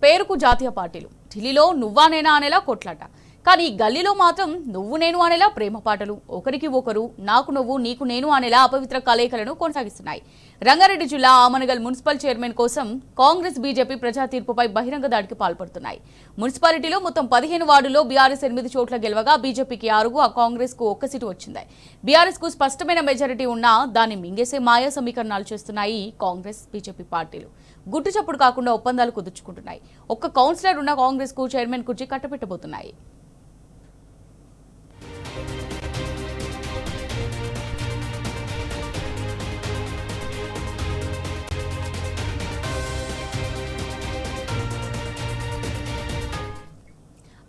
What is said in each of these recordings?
పేరుకు జాతీయ పార్టీలు ఢిల్లీలో నువ్వా నేనా అనేలా కొట్లాట కానీ గల్లీలో మాత్రం నువ్వు నేను అనేలా ప్రేమ పాటలు ఒకరికి ఒకరు నాకు నువ్వు నీకు నేను అనేలా అపవిత్ర కలయికలను కొనసాగిస్తున్నాయి. రంగారెడ్డి జిల్లా ఆమనగల్ మున్సిపల్ చైర్మన్ కోసం కాంగ్రెస్ బీజేపీ ప్రజా తీర్పుపై బహిరంగ దాడికి పాల్పడుతున్నాయి. మున్సిపాలిటీలో మొత్తం 15 వార్డుల్లో బీఆర్ఎస్ 8 చోట్ల గెలవగా బీజేపీకి 6, కాంగ్రెస్ కు 1 సీటు వచ్చింది. బీఆర్ఎస్ కు స్పష్టమైన మెజారిటీ ఉన్నా దాన్ని మింగేసే మాయా సమీకరణాలు చేస్తున్నాయి కాంగ్రెస్ బీజేపీ పార్టీలు. గుట్టు చప్పుడు కాకుండా ఒప్పందాలు కుదుర్చుకుంటున్నాయి. ఒక్క కౌన్సిలర్ ఉన్న కాంగ్రెస్ కు చైర్మన్ కుర్చీ కట్టబెట్టబోతున్నాయి.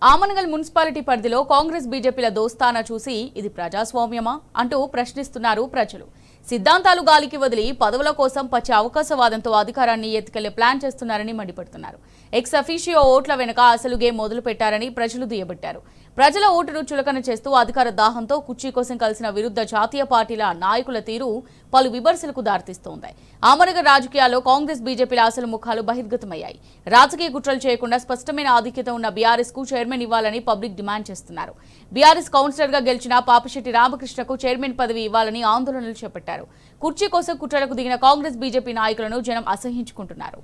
ఆమనగల్ మున్సిపాలిటీ పరిధిలో కాంగ్రెస్ బీజేపీల దోస్తానా చూసి ఇది ప్రజాస్వామ్యమా అంటూ ప్రశ్నిస్తున్నారు ప్రజలు. సిద్ధాంతాలు గాలికి వదిలి పదవుల కోసం పచ్చి అవకాశవాదంతో అధికారాన్ని ఎత్తుకెళ్లే ప్లాన్ చేస్తున్నారని మండిపడుతున్నారు. ఎక్స్ అఫీషియో ఓట్ల వెనుక అసలు గేమ్ మొదలు పెట్టారని ప్రజలు దుయ్యబట్టారు. ప్రజల ఓటును చులకన చేస్తూ అధికార దాహంతో కుర్చీ కోసం కలిసిన విరుద్ధ జాతీయ పార్టీల నాయకుల తీరు పలు విమర్శలకు దారితీస్తోంది. ఆమనగల్ రాజకీయాల్లో కాంగ్రెస్ బీజేపీల అసలు ముఖాలు బహిర్గతమయ్యాయి. రాజకీయ కుట్రలు చేయకుండా స్పష్టమైన ఆధిక్యత ఉన్న బీఆర్ఎస్ కు చైర్మన్ ఇవ్వాలని పబ్లిక్ డిమాండ్ చేస్తున్నారు. బీఆర్ఎస్ కౌన్సిలర్ గా గెలిచిన పాపిశెట్టి రామకృష్ణకు చైర్మన్ పదవి ఇవ్వాలని ఆందోళనలు చేపట్టారు. కుర్చీ కోసం కుట్రలకు దిగిన కాంగ్రెస్ బీజేపీ నాయకులను జనం అసహ్యించుకుంటున్నారు.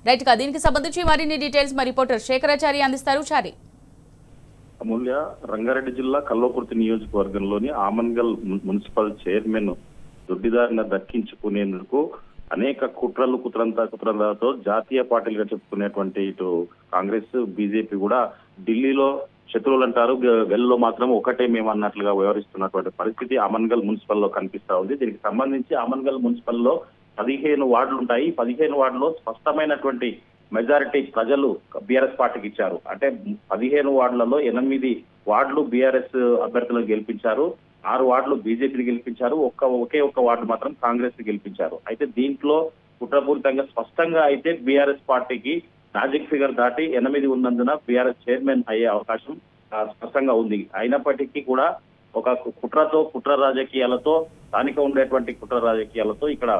రైట్ గా దీనికి సంబంధించి మరిన్ని డీటెయిల్స్ మా రిపోర్టర్ శేఖరాచారి అందిస్తారు. చారి అమూల్య, రంగారెడ్డి జిల్లా కల్వకుర్తి నియోజకవర్గంలోని ఆమన్గల్ మున్సిపల్ చైర్మన్ దొడ్డిదారిన దక్కించుకునేందుకు అనేక కుట్రలతో జాతీయ పార్టీలుగా చెప్పుకునేటువంటి ఇటు కాంగ్రెస్ బీజేపీ కూడా ఢిల్లీలో శత్రువులు అంటారు, గల్లీలో మాత్రం ఒకటే మేమన్నట్లుగా వ్యవహరిస్తున్నటువంటి పరిస్థితి ఆమన్గల్ మున్సిపల్ లో కనిపిస్తా ఉంది. దీనికి సంబంధించి ఆమన్గల్ మున్సిపల్ లో 15 వార్డులు ఉంటాయి. 15 వార్డులో స్పష్టమైనటువంటి మెజారిటీ ప్రజలు బీఆర్ఎస్ పార్టీకి ఇచ్చారు. అంటే 15 వార్డులలో 8 వార్డులు బీఆర్ఎస్ అభ్యర్థులను గెలిపించారు, 6 వార్డులు బీజేపీని గెలిపించారు, ఒకే ఒక్క వార్డు మాత్రం కాంగ్రెస్ ని గెలిపించారు. అయితే దీంట్లో కుట్రపూరితంగా స్పష్టంగా అయితే బీఆర్ఎస్ పార్టీకి మ్యాజిక్ ఫిగర్ దాటి 8 ఉన్నందున బీఆర్ఎస్ చైర్మన్ అయ్యే అవకాశం స్పష్టంగా ఉంది. అయినప్పటికీ కూడా ఒక కుట్ర రాజకీయాలతో స్థానిక ఉండేటువంటి కుట్ర రాజకీయాలతో ఇక్కడ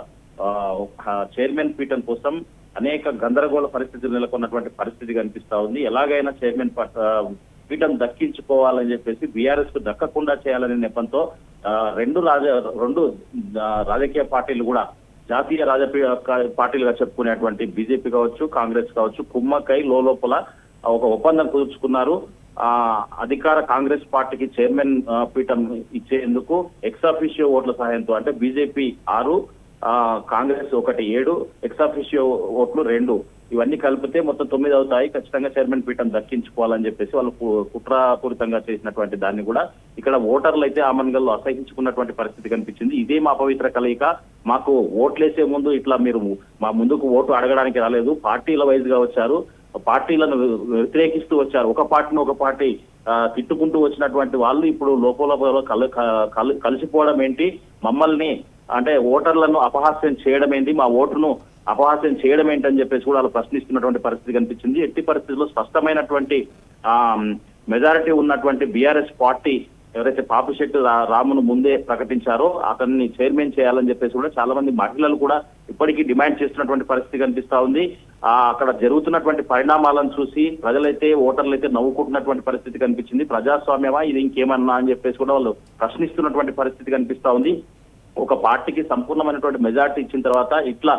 చైర్మన్ పీఠం కోసం అనేక గందరగోళ పరిస్థితులు నెలకొన్నటువంటి పరిస్థితి కనిపిస్తా ఉంది. ఎలాగైనా చైర్మన్ పీఠం దక్కించుకోవాలని చెప్పేసి బీఆర్ఎస్ కు దక్కకుండా చేయాలనే నెపంతో రెండు రాజకీయ పార్టీలు కూడా జాతీయ పార్టీలుగా చెప్పుకునేటువంటి బీజేపీ కావచ్చు, కాంగ్రెస్ కావచ్చు కుమ్మక్కై లోపల ఒక ఒప్పందం కుదుర్చుకున్నారు. అధికార కాంగ్రెస్ పార్టీకి చైర్మన్ పీఠం ఇచ్చేందుకు ఎక్స్ అఫీషియో ఓట్ల సహాయంతో అంటే బీజేపీ 6, కాంగ్రెస్ 1, 7, ఎక్స్ అఫీషియో ఓట్లు 2 ఇవన్నీ కలిపితే మొత్తం 9 అవుతాయి. ఖచ్చితంగా చైర్మన్ పీఠం దక్కించుకోవాలని చెప్పేసి వాళ్ళు కుట్రపూరితంగా చేసినటువంటి దాన్ని కూడా ఇక్కడ ఓటర్లు అయితే ఆమన్గల్లో అసహించుకున్నటువంటి పరిస్థితి కనిపించింది. ఇదే మా పవిత్ర కలయిక, మాకు ఓట్లేసే ముందు ఇట్లా మీరు మా ముందుకు ఓటు అడగడానికి రాలేదు, పార్టీల వైజ్ గా వచ్చారు, పార్టీలను వ్యతిరేకిస్తూ వచ్చారు, ఒక పార్టీని ఒక పార్టీ తిట్టుకుంటూ వచ్చినటువంటి వాళ్ళు ఇప్పుడు లోపల కలిసిపోవడం ఏంటి, మమ్మల్ని అంటే ఓటర్లను అపహాస్యం చేయడం ఏంటి, మా ఓటును అపహాస్యం చేయడం ఏంటని చెప్పేసి కూడా వాళ్ళు ప్రశ్నిస్తున్నటువంటి పరిస్థితి కనిపించింది. ఎట్టి పరిస్థితుల్లో స్పష్టమైనటువంటి మెజారిటీ ఉన్నటువంటి బీఆర్ఎస్ పార్టీ ఎవరైతే పాపిశెట్టి రామును ముందే ప్రకటించారో అతన్ని చైర్మన్ చేయాలని చెప్పేసి కూడా చాలా మంది మహిళలు కూడా ఇప్పటికీ డిమాండ్ చేస్తున్నటువంటి పరిస్థితి కనిపిస్తా ఉంది. అక్కడ జరుగుతున్నటువంటి పరిణామాలను చూసి ప్రజలైతే ఓటర్లు అయితే నవ్వుకుంటున్నటువంటి పరిస్థితి కనిపించింది. ప్రజాస్వామ్యమా ఇది ఇంకేమన్నా అని చెప్పేసి కూడా వాళ్ళు ప్రశ్నిస్తున్నటువంటి పరిస్థితి కనిపిస్తా ఉంది. ఒక పార్టీకి సంపూర్ణమైనటువంటి మెజార్టీ ఇచ్చిన తర్వాత ఇట్లా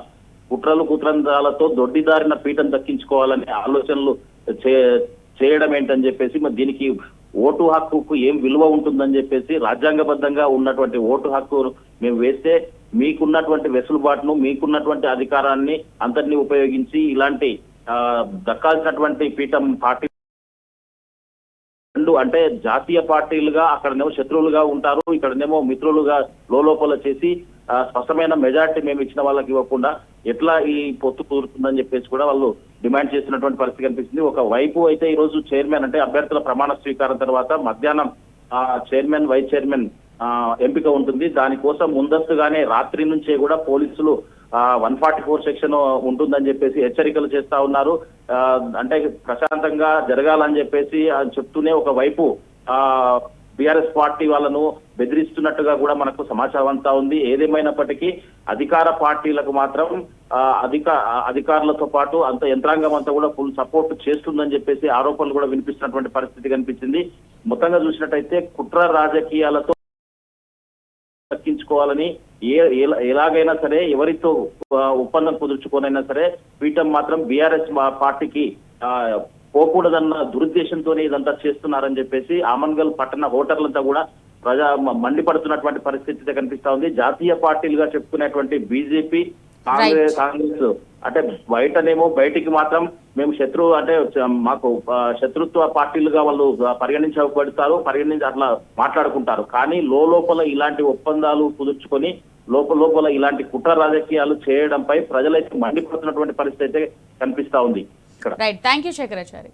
కుట్రలతో దొడ్డిదారిన పీఠం దక్కించుకోవాలనే ఆలోచనలు చేయడం ఏంటని చెప్పేసి మరి దీనికి ఓటు హక్కుకు ఏం విలువ ఉంటుందని చెప్పేసి రాజ్యాంగబద్ధంగా ఉన్నటువంటి ఓటు హక్కు మేము వేస్తే మీకున్నటువంటి వెసులుబాటును మీకున్నటువంటి అధికారాన్ని అంతటినీ ఉపయోగించి ఇలాంటి దక్కాల్సినటువంటి పీఠం పార్టీ అంటే జాతీయ పార్టీలుగా అక్కడనేమో శత్రువులుగా ఉంటారు, ఇక్కడనేమో మిత్రులుగా లోపల చేసి స్పష్టమైన మెజార్టీ మేము ఇచ్చిన వాళ్ళకి ఇవ్వకుండా ఎట్లా ఈ పొత్తు కుదురుతుందని చెప్పేసి కూడా వాళ్ళు డిమాండ్ చేస్తున్నటువంటి పరిస్థితి కనిపిస్తుంది. ఒక వైపు అయితే ఈ రోజు చైర్మన్ అంటే అభ్యర్థుల ప్రమాణ స్వీకారం తర్వాత మధ్యాహ్నం చైర్మన్ వైస్ చైర్మన్ ఎంపిక ఉంటుంది. దానికోసం ముందస్తుగానే రాత్రి నుంచే కూడా పోలీసులు 144 సెక్షన్ ఉంటుందని చెప్పేసి హెచ్చరికలు చేస్తా ఉన్నారు. అంటే ప్రశాంతంగా జరగాలని చెప్పేసి చెప్తూనే ఒకవైపు బీఆర్ఎస్ పార్టీ వాళ్ళను బెదిరిస్తున్నట్టుగా కూడా మనకు సమాచారం అంతా ఉంది. ఏదేమైనప్పటికీ అధికార పార్టీలకు మాత్రం అధికారులతో పాటు అంత యంత్రాంగం అంతా కూడా ఫుల్ సపోర్ట్ చేస్తుందని చెప్పేసి ఆరోపణలు కూడా వినిపిస్తున్నటువంటి పరిస్థితి కనిపించింది. మొత్తంగా చూసినట్టయితే కుట్ర రాజకీయాలతో దక్కించుకోవాలని ఎలాగైనా సరే ఎవరితో ఒప్పందం కుదుర్చుకోనైనా సరే పీఠం మాత్రం బీఆర్ఎస్ పార్టీకి పోకూడదన్న దురుద్దేశంతోనే ఇదంతా చేస్తున్నారని చెప్పేసి ఆమన్గల్ పట్టణ ఓటర్లంతా కూడా మండిపడుతున్నటువంటి పరిస్థితి కనిపిస్తా ఉంది. జాతీయ పార్టీలుగా చెప్పుకునేటువంటి బీజేపీ, కాంగ్రెస్ అంటే బయటికి మాత్రం మేము మాకు శత్రుత్వ పార్టీలుగా వాళ్ళు పరిగణించి అట్లా మాట్లాడుకుంటారు. కానీ లోపల ఇలాంటి ఒప్పందాలు కుదుర్చుకొని లోపల ఇలాంటి కుట్ర రాజకీయాలు చేయడంపై ప్రజలైతే మండిపడుతున్నటువంటి పరిస్థితి అయితే కనిపిస్తా ఉంది ఇక్కడ. Right, thank you Shekharachari.